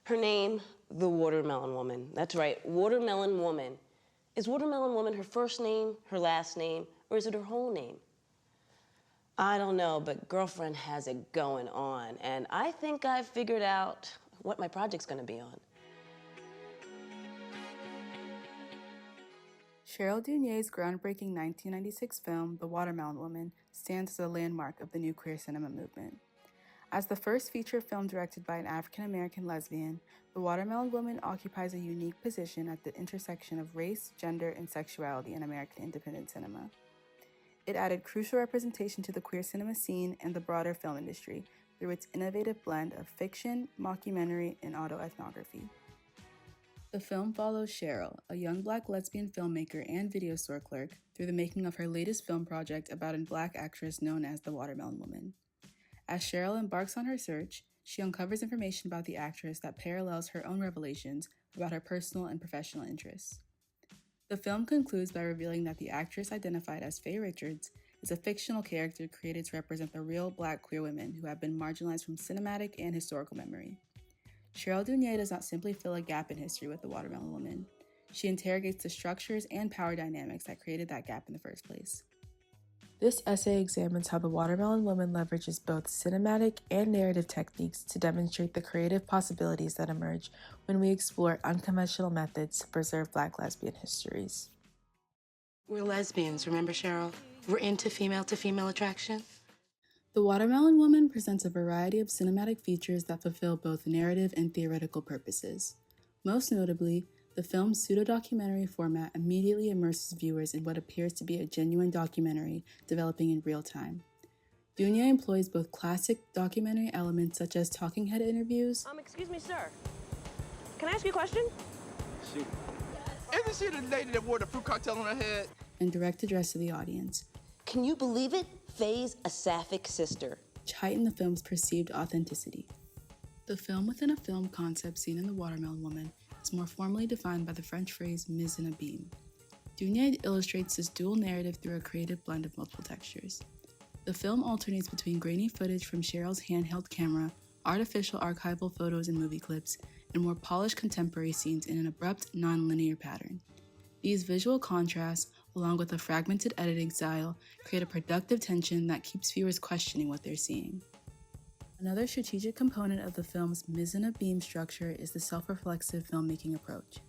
Her name, the Watermelon Woman. That's right, Watermelon Woman. Is Watermelon Woman her first name, her last name, or is it her whole name? I don't know, but girlfriend has it going on, and I think I've figured out what my project's gonna be on. Cheryl Dunier's groundbreaking 1996 film, The Watermelon Woman, stands as a landmark of the new queer cinema movement. As the first feature film directed by an African-American lesbian, The Watermelon Woman occupies a unique position at the intersection of race, gender, and sexuality in American independent cinema. It added crucial representation to the queer cinema scene and the broader film industry through its innovative blend of fiction, mockumentary, and autoethnography. The film follows Cheryl, a young Black lesbian filmmaker and video store clerk, through the making of her latest film project about a Black actress known as the Watermelon Woman. As Cheryl embarks on her search, she uncovers information about the actress that parallels her own revelations about her personal and professional interests. The film concludes by revealing that the actress identified as Faye Richards is a fictional character created to represent the real Black queer women who have been marginalized from cinematic and historical memory. Cheryl Dunier does not simply fill a gap in history with the Watermelon Woman. She interrogates the structures and power dynamics that created that gap in the first place. This essay examines how the Watermelon Woman leverages both cinematic and narrative techniques to demonstrate the creative possibilities that emerge when we explore unconventional methods to preserve Black lesbian histories. We're lesbians, remember, Cheryl? We're into female-to-female attraction. The Watermelon Woman presents a variety of cinematic features that fulfill both narrative and theoretical purposes. Most notably, the film's pseudo-documentary format immediately immerses viewers in what appears to be a genuine documentary developing in real time. Dunya employs both classic documentary elements such as talking head interviews. Excuse me, sir. Can I ask you a question? Shoot. Isn't she the lady that wore the fruit cocktail on her head? And direct address to the audience. Can you believe it? Faye's a sapphic sister. Which heighten the film's perceived authenticity. The film within a film concept seen in The Watermelon Woman is more formally defined by the French phrase mise en abîme. Dunier illustrates this dual narrative through a creative blend of multiple textures. The film alternates between grainy footage from Cheryl's handheld camera, artificial archival photos and movie clips, and more polished contemporary scenes in an abrupt, non-linear pattern. These visual contrasts, along with a fragmented editing style, create a productive tension that keeps viewers questioning what they're seeing. Another strategic component of the film's mise en abîme structure is the self-reflexive filmmaking approach.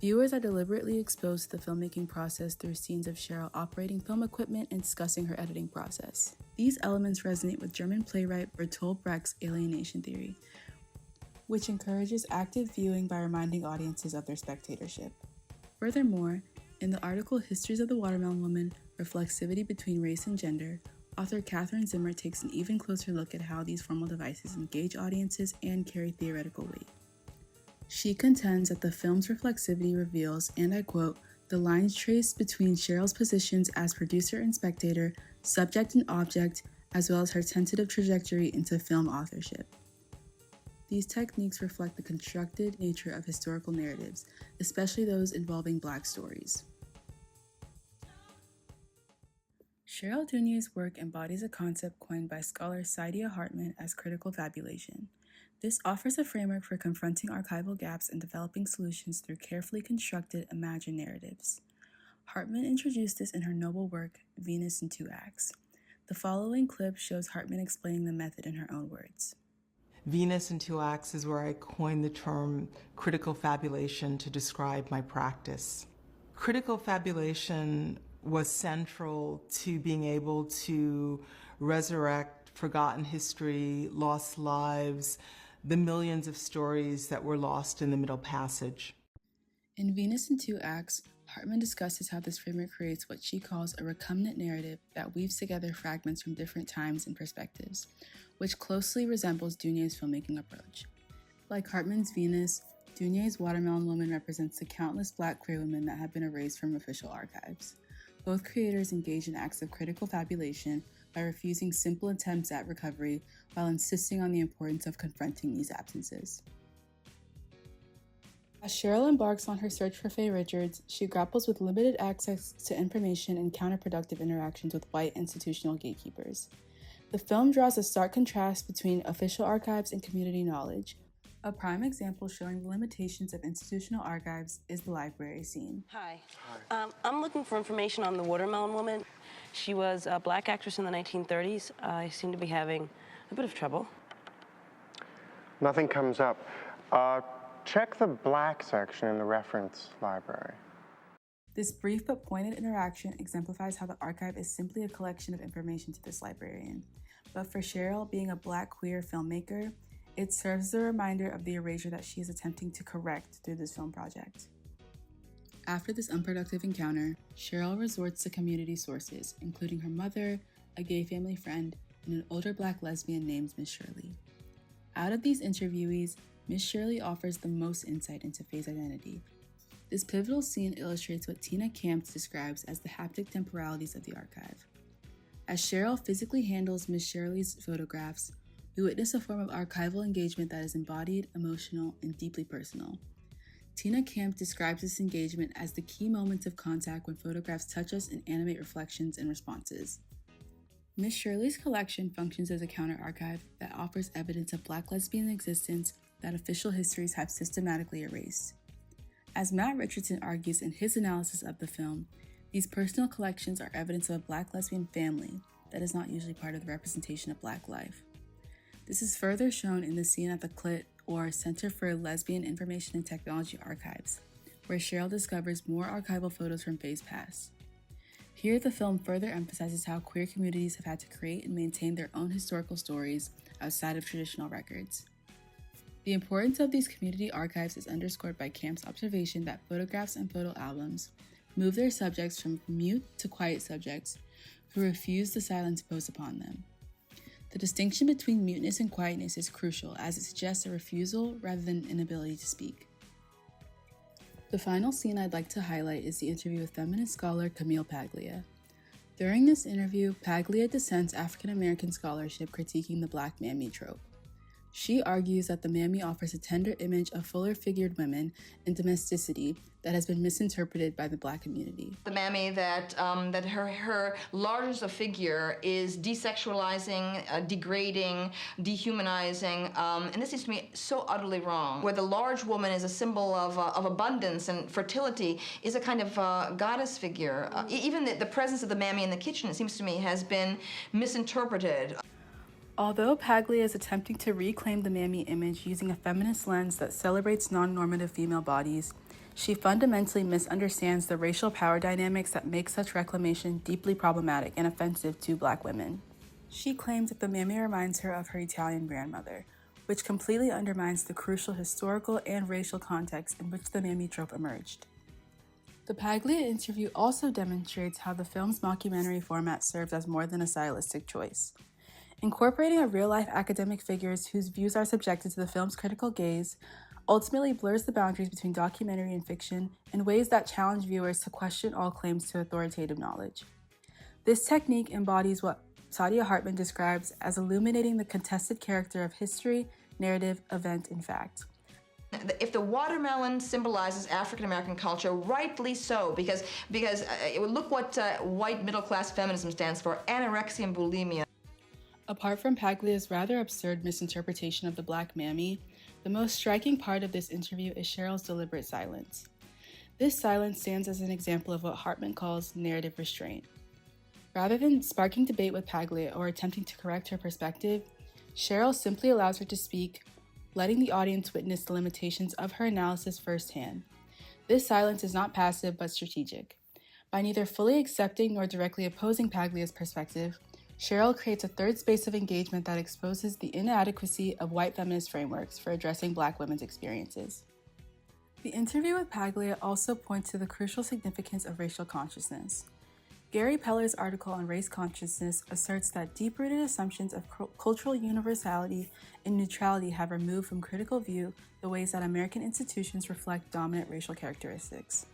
Viewers are deliberately exposed to the filmmaking process through scenes of Cheryl operating film equipment and discussing her editing process. These elements resonate with German playwright Bertolt Brecht's alienation theory, which encourages active viewing by reminding audiences of their spectatorship. Furthermore, in the article Histories of the Watermelon Woman, Reflexivity Between Race and Gender, author Catherine Zimmer takes an even closer look at how these formal devices engage audiences and carry theoretical weight. She contends that the film's reflexivity reveals, and I quote, the lines traced between Cheryl's positions as producer and spectator, subject and object, as well as her tentative trajectory into film authorship. These techniques reflect the constructed nature of historical narratives, especially those involving Black stories. Cheryl Dunier's work embodies a concept coined by scholar Saidiya Hartman as critical fabulation. This offers a framework for confronting archival gaps and developing solutions through carefully constructed, imagined narratives. Hartman introduced this in her noble work, Venus in Two Acts. The following clip shows Hartman explaining the method in her own words. Venus in Two Acts is where I coined the term critical fabulation to describe my practice. Critical fabulation was central to being able to resurrect forgotten history, lost lives, the millions of stories that were lost in the Middle Passage. In Venus in Two Acts, Hartman discusses how this framework creates what she calls a recumbent narrative that weaves together fragments from different times and perspectives, which closely resembles Dunier's filmmaking approach. Like Hartman's Venus, Dunier's Watermelon Woman represents the countless Black queer women that have been erased from official archives. Both creators engage in acts of critical fabulation by refusing simple attempts at recovery while insisting on the importance of confronting these absences. As Cheryl embarks on her search for Faye Richards, she grapples with limited access to information and counterproductive interactions with white institutional gatekeepers. The film draws a stark contrast between official archives and community knowledge. A prime example showing the limitations of institutional archives is the library scene. Hi. I'm looking for information on the Watermelon Woman. She was a black actress in the 1930s. I seem to be having a bit of trouble. Nothing comes up. Check the black section in the reference library. This brief but pointed interaction exemplifies how the archive is simply a collection of information to this librarian. But for Cheryl, being a black queer filmmaker, it serves as a reminder of the erasure that she is attempting to correct through this film project. After this unproductive encounter, Cheryl resorts to community sources, including her mother, a gay family friend, and an older black lesbian named Miss Shirley. Out of these interviewees, Miss Shirley offers the most insight into Faye's identity. This pivotal scene illustrates what Tina Campt describes as the haptic temporalities of the archive. As Cheryl physically handles Miss Shirley's photographs, we witness a form of archival engagement that is embodied, emotional, and deeply personal. Tina Campt describes this engagement as the key moments of contact when photographs touch us and animate reflections and responses. Miss Shirley's collection functions as a counter-archive that offers evidence of black lesbian existence that official histories have systematically erased. As Matt Richardson argues in his analysis of the film, these personal collections are evidence of a black lesbian family that is not usually part of the representation of black life. This is further shown in the scene at the CLIT, or Center for Lesbian Information and Technology Archives, where Cheryl discovers more archival photos from Faye's past. Here, the film further emphasizes how queer communities have had to create and maintain their own historical stories outside of traditional records. The importance of these community archives is underscored by Camp's observation that photographs and photo albums move their subjects from mute to quiet subjects who refuse the silence imposed upon them. The distinction between muteness and quietness is crucial, as it suggests a refusal rather than an inability to speak. The final scene I'd like to highlight is the interview with feminist scholar Camille Paglia. During this interview, Paglia dissents African American scholarship critiquing the black mammy trope. She argues that the mammy offers a tender image of fuller-figured women and domesticity that has been misinterpreted by the black community. The mammy that her largeness of figure is desexualizing, degrading, dehumanizing, and this seems to me so utterly wrong. Where the large woman is a symbol of abundance and fertility is a kind of goddess figure. Even the presence of the mammy in the kitchen, it seems to me, has been misinterpreted. Although Paglia is attempting to reclaim the mammy image using a feminist lens that celebrates non-normative female bodies, she fundamentally misunderstands the racial power dynamics that make such reclamation deeply problematic and offensive to black women. She claims that the mammy reminds her of her Italian grandmother, which completely undermines the crucial historical and racial context in which the mammy trope emerged. The Paglia interview also demonstrates how the film's mockumentary format serves as more than a stylistic choice. Incorporating a real-life academic figures whose views are subjected to the film's critical gaze ultimately blurs the boundaries between documentary and fiction in ways that challenge viewers to question all claims to authoritative knowledge. This technique embodies what Saidiya Hartman describes as illuminating the contested character of history, narrative, event, and fact. If the watermelon symbolizes African American culture, rightly so, because look what white middle-class feminism stands for: anorexia and bulimia. Apart from Paglia's rather absurd misinterpretation of the black mammy, the most striking part of this interview is Cheryl's deliberate silence. This silence stands as an example of what Hartman calls narrative restraint. Rather than sparking debate with Paglia or attempting to correct her perspective, Cheryl simply allows her to speak, letting the audience witness the limitations of her analysis firsthand. This silence is not passive but strategic. By neither fully accepting nor directly opposing Paglia's perspective, Cheryl creates a third space of engagement that exposes the inadequacy of white feminist frameworks for addressing black women's experiences. The interview with Paglia also points to the crucial significance of racial consciousness. Gary Peller's article on race consciousness asserts that deep-rooted assumptions of cultural universality and neutrality have removed from critical view the ways that American institutions reflect dominant racial characteristics.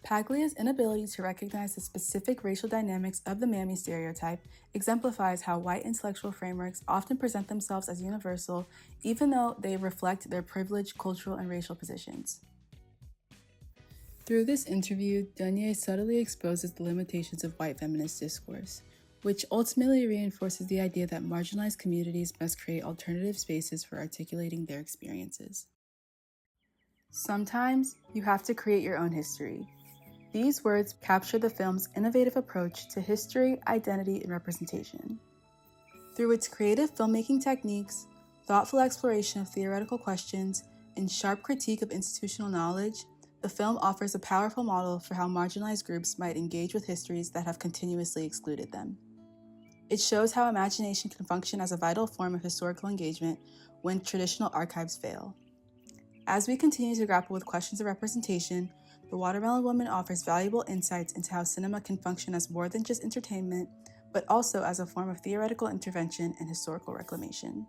Paglia's inability to recognize the specific racial dynamics of the mammy stereotype exemplifies how white intellectual frameworks often present themselves as universal, even though they reflect their privileged cultural and racial positions. Through this interview, Dunier subtly exposes the limitations of white feminist discourse. which ultimately reinforces the idea that marginalized communities must create alternative spaces for articulating their experiences. Sometimes you have to create your own history. These words capture the film's innovative approach to history, identity, and representation. Through its creative filmmaking techniques, thoughtful exploration of theoretical questions, and sharp critique of institutional knowledge, the film offers a powerful model for how marginalized groups might engage with histories that have continuously excluded them. It shows how imagination can function as a vital form of historical engagement when traditional archives fail. As we continue to grapple with questions of representation, The Watermelon Woman offers valuable insights into how cinema can function as more than just entertainment, but also as a form of theoretical intervention and historical reclamation.